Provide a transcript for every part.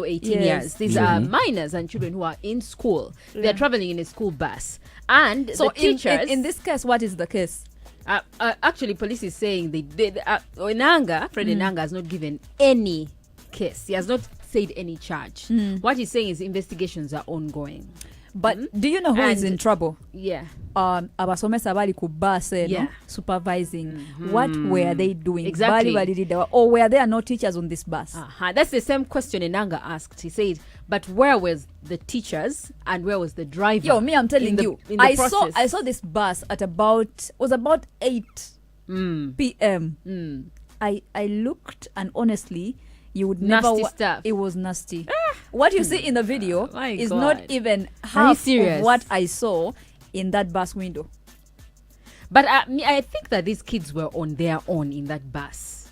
18 years. These are minors and children who are in school. They're traveling in a school bus. And so the teachers... in this case, what is the case? Actually, police is saying Fred Enanga has not given any case. He has not said any charge. What he's saying is investigations are ongoing. But do you know who is in trouble? Yeah. Abasomesa bali ku bus supervising. What were they doing? Exactly. Or were there no teachers on this bus? That's the same question Enanga asked. He said, but where was the teachers and where was the driver? Yo, me, I'm telling you, I saw this bus at about 8 p.m. I looked, and honestly, you would nasty never. Stuff. It was nasty. What you see in the video is God. not even half of what I saw in that bus window. But I think that these kids were on their own in that bus.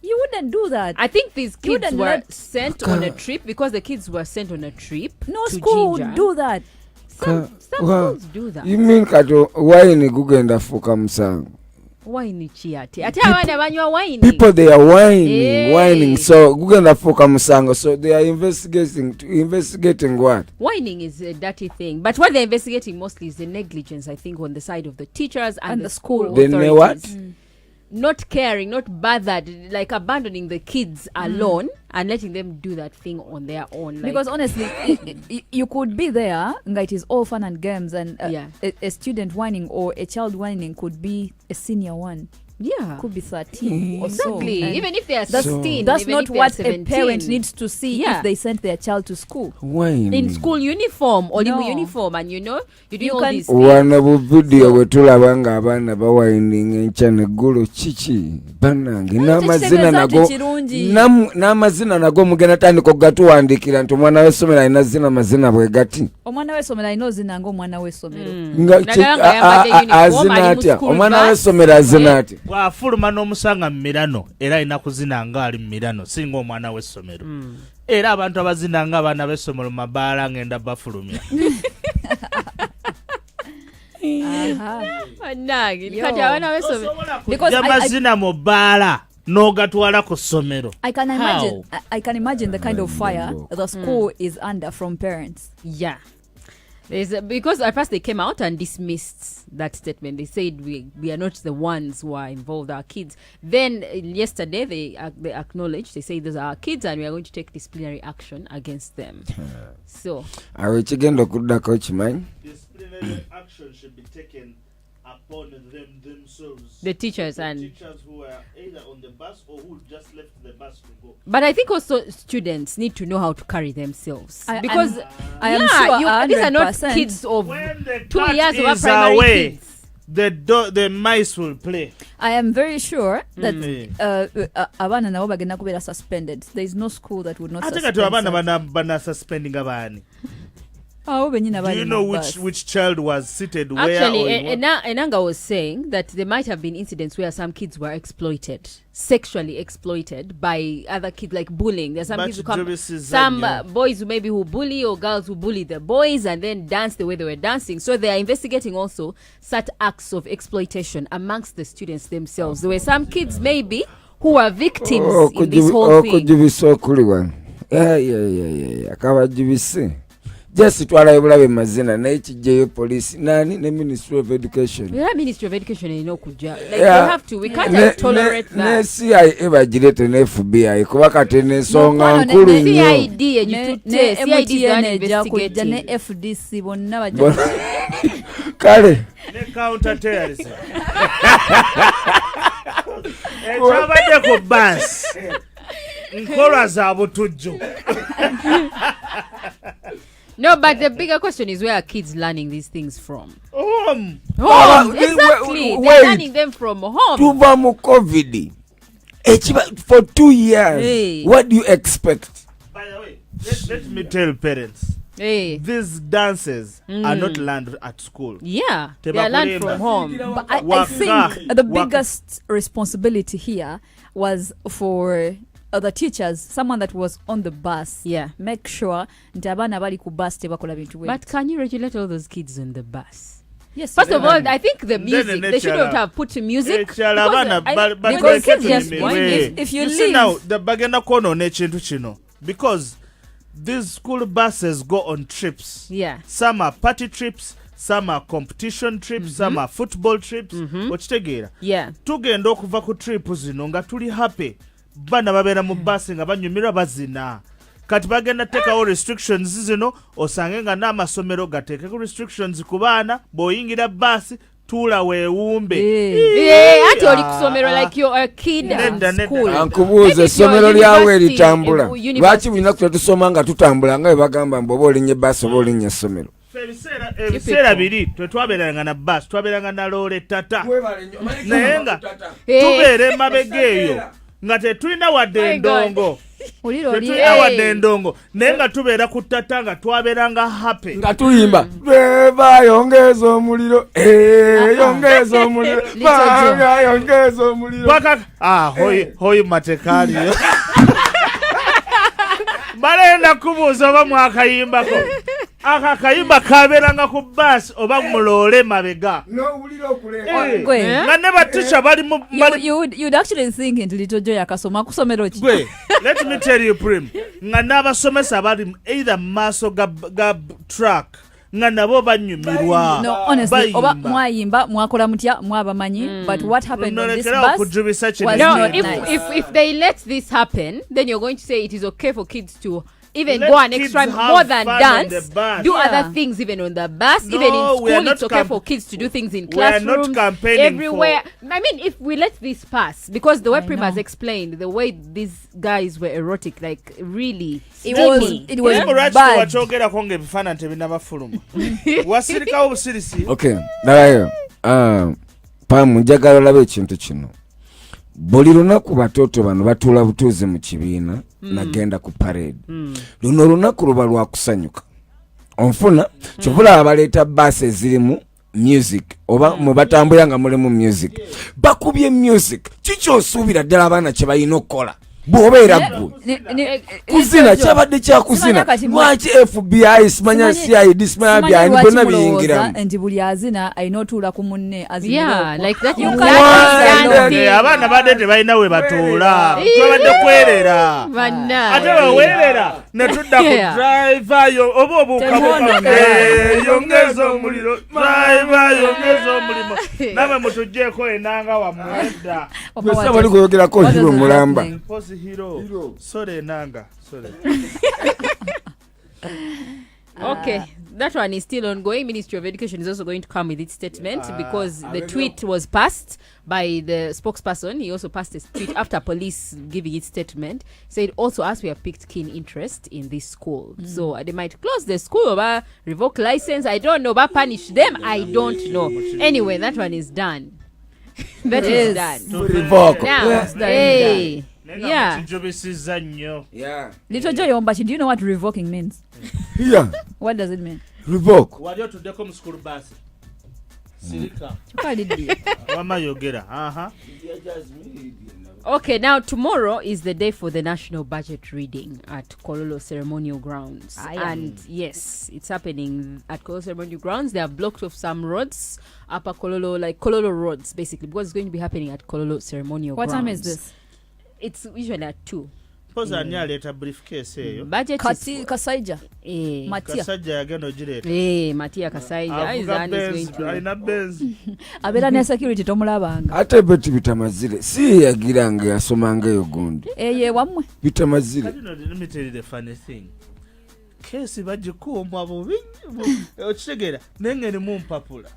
You wouldn't do that. I think these kids were sent on a trip because the kids were sent on a trip. No school would do that. Some schools do that. You mean kato wine gugenda fuka musango? Wine chiati. Ati abana banywa wine. People they are whining. So gugenda fuka musango. So they are investigating what? Whining is a dirty thing. But what they're investigating mostly is the negligence, I think, on the side of the teachers and the school they authorities. know what? Not caring, not bothered, like abandoning the kids alone and letting them do that thing on their own. Like, because honestly, you could be there, it is all fun and games, and a student whining or a child whining could be a senior one. Yeah. Could be 13 or so. Exactly. Even if they are 16. That's not what 17. A parent needs to see if they sent their child to school. Whining. In school uniform or uniform, and you know, you do all these things. Wana bu video wetulabanga abana bawhining enchane gulu chichi banangi n'amazina nago mugenda tandika gatuwandikira nti omwana w'essomero alina zina mazina bwe gati. Omwana w'essomero alina ozina ng'omwana w'essomero. Azina atya? Omwana w'essomero azina atya? Bw'afuluma n'omusanga mu Mirano era alina kuzina ng'ali mu Mirano singa omwana w'essomero. Era abantu abazina ng'abaana b'essomero mabaala ngenda bafulumya. Because amazina mu bbaala n'ogatwala ku ssomero. I can imagine the kind of fire the school is under from parents. Yeah. Because at first they came out and dismissed that statement. They said we are not the ones who are involved, our kids. Then yesterday they acknowledged, they say those are our kids and we are going to take disciplinary action against them. So disciplinary action should be taken upon them themselves. The teachers who are either on the bus or who just left the bus to go. But I think also students need to know how to carry themselves. Because I am sure these are not kids of 2 years of primary away, kids. The mice will play. I am very sure that abana nabo bagenda kubeera suspended. There is no school that would not suspend. Abana suspending abani. Do you know which child was seated where? Actually, Enanga was saying that there might have been incidents where some kids were sexually exploited by other kids, like bullying. There's some kids who come, boys who bully or girls who bully the boys and then dance the way they were dancing. So they are investigating also such acts of exploitation amongst the students themselves. There were some kids maybe who were victims in this whole thing. Yeah. Just twala ebulabe mazina na HJ police nani ne Ministry of Education. Yeah, Ministry of Education is no kuja. Like they have to. We can't tolerate that. Ne CIA ebagirete ne FBI kuba katene songa nkulu nnyo. CID ejitutte CID investigating ne FDC bonna bajja. Kale. Ne counter terrorism. Ekabadde ku bus. Nkola zaabo tujjo. No, but the bigger question is where are kids learning these things from? Home. Exactly. They're learning them from home. Tuba mu COVID. For 2 years. Hey. What do you expect? By the way, let me tell parents. Hey. These dances are not learned at school. Yeah, they are learned from home. But I think the biggest responsibility here was for the teachers, someone that was on the bus. Yeah. Make sure ntabana bali ku bus tebakola bintu bwe. But can you regulate all those kids on the bus? Yes. First of all, I think the music, they shouldn't have put music. Because kids just whine. If you leave now, the bagenda kono ne chintu chino. Because these school buses go on trips. Yeah. Some are party trips, some are competition trips, some are football trips. Okitegeera. Yeah. Tugenda okuva ku trip zino nga tuli happy. Bana babeera mu bus nga banyumirwa bazina. Kati bagenda tekawo restrictions zino osange nga n'amasomero gateekeko restrictions ku baana bw'oyingira bus tula weewumbe. Ati oli kusomero like you're a kid at school. Ankubuuza essomero lyawe eritambula. Lwaki bulina kutula tusoma nga tutambula nga bwe bagamba mbu oba olinnye bus oba olinnye essomero. Ebiseera biri twetwabeeranga na bus twabeeranga na loole tata naye nga tubeera emabega eyo nga tetulina wadde endongo. Tetulina wadde endongo naye nga tubeera ku tata nga twabeeranga happy nga tuyimba yongeza omuliro yongeza omuliro yongeza omuliro hoyi matekaaliyo balenda kubuuza oba mwakayimbako akakayimba kabeeranga ku bus oba muloole mabega nga ne batisha bali mu you'd actually think nti Little Joy akasoma kusomero ki. Let me tell you Prim nga n'abasomesa bali either maaso ga track nga nabo banyumirwa. No, honestly, oba mwayimba mwakola mutya mwabamanyi but what happened on this bus was not nice. If they let this happen, then you're going to say it is okay for kids to even go an extra more than dance, do other things even on the bus, even in school. It's okay for kids to do things in classrooms, everywhere. I mean, if we let this pass, because the way Prim has explained, the way these guys were erotic, like really, it was bad. Okay, nayo pamu njagala olabe ekintu kino. Buli lunaku batoto bano batuula butuuzi mu kibiina nagenda ku parade. Luno olunaku luba lwa kusanyuka. Onfuna kyovula abaleeta bus ezirimu music oba mu batambula nga mulimu music. Bakubye music. Kiki osuubira ddala abaana kye balina okukola? Bw'obeera ggwe kuzina kyabadde kyakuzina lwaki FBI simanya CID simanya byani byonna biyingiramu nti buli azina alina otuula ku munne abaana badde tebalina we batuula twabadde kwerera ate weweerera ne tudda ku driver oba obuukabuka yongeza omuliro driver yongeza omulimo nawe mutugjeeko enanga wamwedda gwesa bali kuyogerako hiro mulamba Hero. Sorry, Nanga. Sorry. Okay, that one is still ongoing. Ministry of Education is also going to come with its statement because the tweet was passed by the spokesperson. He also passed a tweet after police giving its statement. Said also, as we have picked keen interest in this school, so they might close the school or revoke license. I don't know, but punish them. I don't know. Anyway, that one is done. That is done. Revoke. Now, hey. Yeah. Little Joy Ombachi, do you know what revoking means? Yeah. What does it mean? Revoke. Okay, now tomorrow is the day for the national budget reading at Kololo Ceremonial Grounds. And yes, it's happening at Kololo Ceremonial Grounds. They have blocked off some roads, upper Kololo, like Kololo roads basically, because it's going to be happening at Kololo Ceremonial Grounds. What time is this? It's usually at 2. Pose anyaleta briefcase eyo. Budget is Kasaija. Matia. Kasaija yageno jireta. Matia Kasaija is going to. Alina Benz. Abera ne security tomulabanga. Ate beti bitamazire. Si yagiranga yasomanga yo gundi. Ye wamwe. Let Bitamazire. me tell you the funny thing. Kesi bagikuomwa bubi. Okitegera nengene mu mpapula.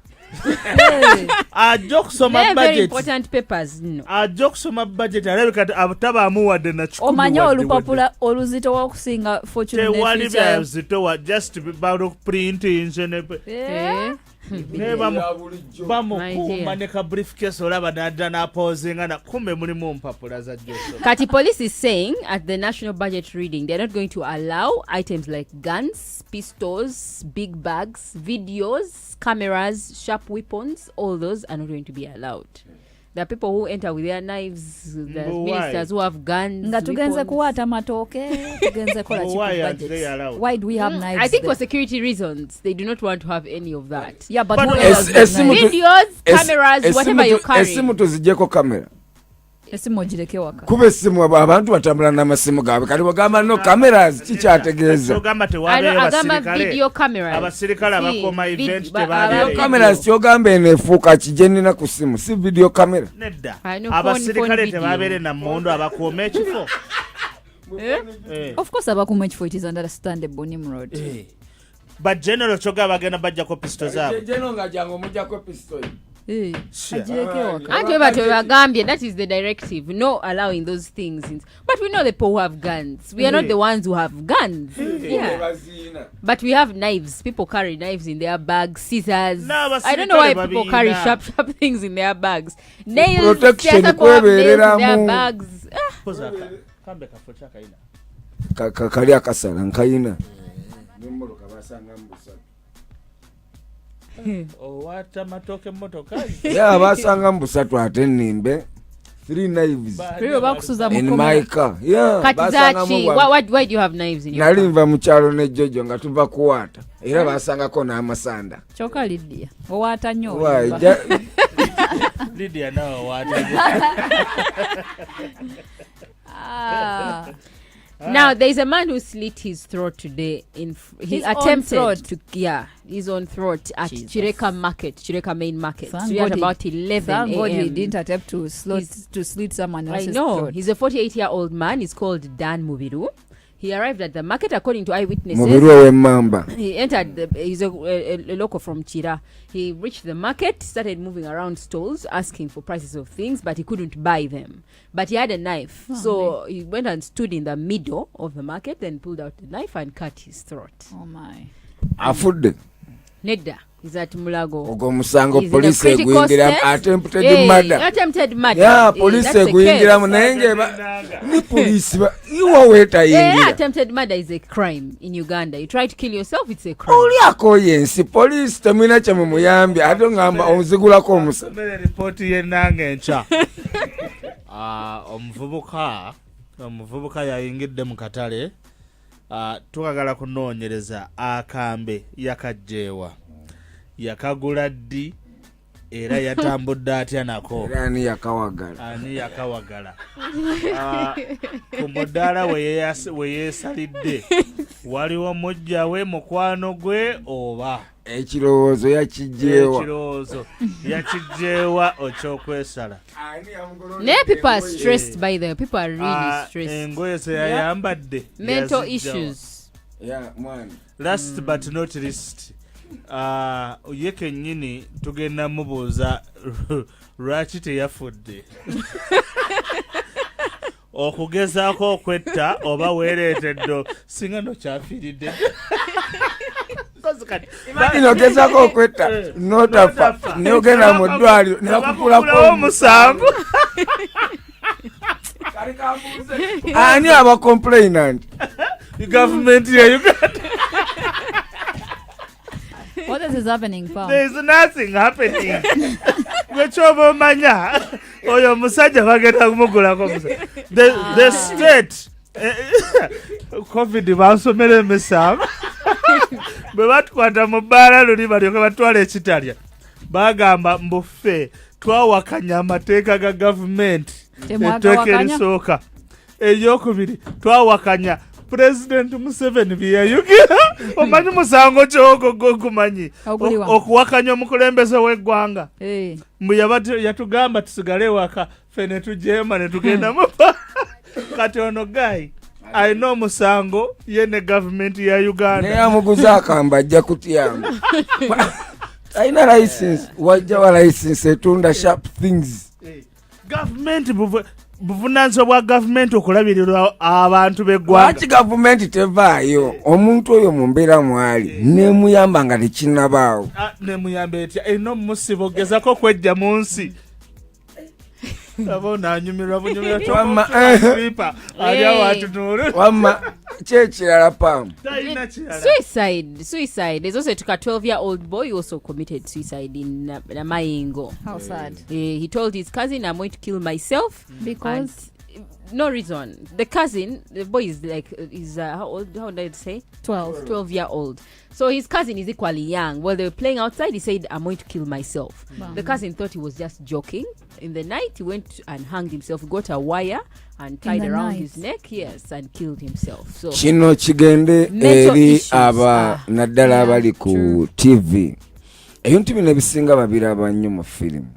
Ajokusoma budget. Very important papers no. Ajokusoma budget alabika abutaba amuwadde na chukulu. Omanya olupapula oluzito wakusinga fortune ne future. Tewali byazito wa just about printing ne bamukuuma ne ka briefcase olaba nadda n'apozinga na kumbe mulimu mpapula za Joseph. Kati police is saying at the national budget reading they're not going to allow items like guns, pistols, big bags, videos, cameras, sharp weapons. All those are not going to be allowed. There are people who enter with their knives, there's ministers who have guns. Nga tugenze kuwata matoke, tugenze kola budget. Why do we have knives? I think for security reasons, they do not want to have any of that. Yeah, but who else? Videos, cameras, whatever you're carrying. Esimu tuzijeko camera. esimu ogireke waka kuba esimu abantu batambula n'amasimu gaabwe kati bagamba no cameras kikyategeeza abasirikale abakoma event tebabeereyo cameras kyogamba eneefuuka kijenina ku simu si video camera nedda abasirikale tebabeere na mmundu abakuuma ekifo of course abakuuma ekifo it is understandable Nimrod but general choga bagenda bajjako pisto zaabwe general ng'ajangu omujjako pisto that is the directive, no allowing those things but we know the people who have guns. We are not the ones who have guns. But we have knives. People carry knives in their bags, scissors. I don't know why people carry sharp things in their bags. Nails, protection nails in their bags. Kali akasala nkayina owata matoke motoka basanga mu busatu ate nimbe 3 knives in my car why do you have knives in your car? Nalimva mu kyalo ne Jojo nga tuva kuwata era basangako n'amasanda kyokka Lydia owaata nnyo Lydia nawe owaata Now there is a man who slit his throat today. He attempted to his own throat at Chireka main market. So at about 11 a.m. Thank God he didn't attempt to slit someone else's throat. I know. He's a 48-year-old man. He's called Dan Mubiru. He arrived at the market according to eyewitnesses. He entered. He's a local from Chira. He reached the market, started moving around stalls, asking for prices of things, but he couldn't buy them. But he had a knife, so he went and stood in the middle of the market, then pulled out the knife and cut his throat. Oh my! Afudde. Nedda. Is at Mulago. Ogo musango police eguyingira attempted murder. Yeah, police eguyingira munenge ni police iwo weta yingira. Attempted murder is a crime in Uganda. You try to kill yourself, it's a crime. Oli akoyensi police temina kya mu muyambi ate ngamba onzigulako omusa. Report ye nange ncha. Omuvubuka yayingidde mu katale. Tukagala kunoonyereza akambe yakajjeewa. Yakagula ddi era yatambudde atya nako ani yakawagala ku mudaala we yeesalidde waliwo mujja we mukwano gwe oba ekirowoozo yakijjeewa okyokwesala people are stressed by them. People are really stressed. Engoye ze yayambadde mental issues. Last but not least ye kennyini tugenda mubuuza lwaki teyafudde okugezaako okwetta oba weereetedde singa nokyafiiridde ogezaako okwetta notafa neogenda mu ddwaliro nebakupulako omusanvu ani aba complainant gavumenti ya Uganda. What is happening, Pam? There is nothing happening. Gwechobo manya oyo musajja bagenda kumugulako musajja. The state COVID bansomera emisanvu bwe batukwata mu bbaala luli balyoke batwala ekitalya bagamba mbuffe twawakanya amateeka ga gavumenti etteeka erisooka eryokubiri twawakanya President Museveni byayugira omanyi musango kyogo gogumanyi okuwakanya omukulembeze w'eggwanga mbu yatugamba tusigale waka fene tujeema ne tugenda mu kati ono guy alina omusango ye ne gavumenti ya Uganda naye amuguza akamba ajja kutyanga alina license wajja wa license etunda sharp things gavumenti buvunaanyizibwa bwa gavumenti okulabirira abantu b'eggwanga. Lwaki gavumenti tevaayo omuntu oyo mu mbeera mwali neemuyamba nga tekinnabaawo? Neemuyamba etya? Erina omusiba ogezako okwejja mu nsi. Abona anyumirwa bunyumira twipa ali awo atunuulira. Wamma kyekirala Pam. Suicide. There's also a 12-year-old boy who also committed suicide in Namayingo. How sad. He told his cousin, I'm going to kill myself. Because no reason. The cousin, the boy is like, how old? How did I say? 12-year-old. So his cousin is equally young. While they were playing outside, he said, I'm going to kill myself. Wow. The cousin thought he was just joking. In the night, he went and hanged himself. He got a wire and tied around his neck, and killed himself. So kino kigende eri aba naddala abali ku TV. Ebintu bino ebisinga babiraba nnyo mu firimu.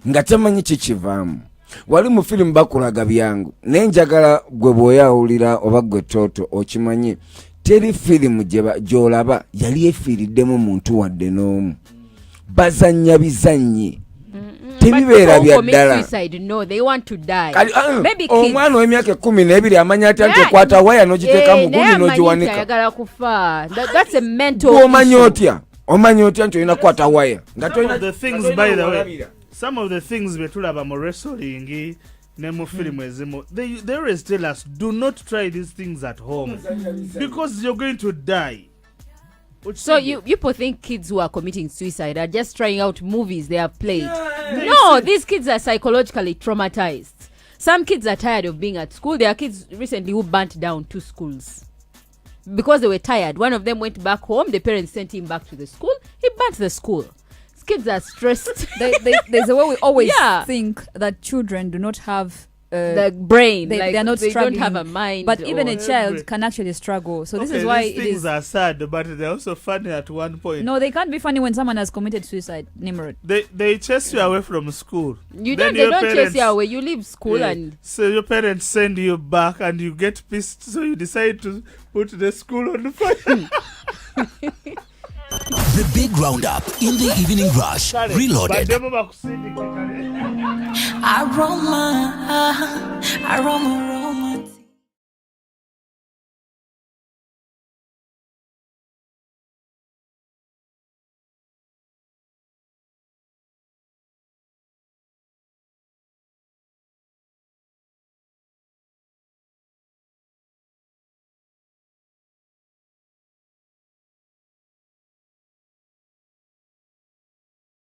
Nga tamanyi kikivaamu. Wali mu firimu bakulaga byangu. Naye njagala gwe bw'oyawulira oba gwe toto okimanyi. Teri firimu gy'olaba yali efiiriddemu muntu wadde n'omu. Bazannya bizannyi. Tebibeera bya ddala. Omwana w'emyaka 12 amanya ati anti okwata waya n'ogiteeka mu gundi n'ogiwanika. Omanyi otya nti olina kukwata waya. Some of the things betulaba mu wrestling ne mu film ezimu, they always tell us, do not try these things at home because you're going to die. So you people think kids who are committing suicide are just trying out movies they have played? No, these kids are psychologically traumatized. Some kids are tired of being at school. There are kids recently who burnt down 2 schools because they were tired. One of them went back home. The parents sent him back to the school. He burnt the school. Kids are stressed. There's a way we always think that children do not have the brain. They're not struggling. They don't have a mind. But even a child can actually struggle. So this is why these things are sad, but they're also funny at one point. No, they can't be funny when someone has committed suicide, Nimrod. They chase you away from school. They don't chase you away. You leave school and... So your parents send you back and you get pissed. So you decide to put the school on the fire. The big roundup in the evening rush. Reloaded. Aroma.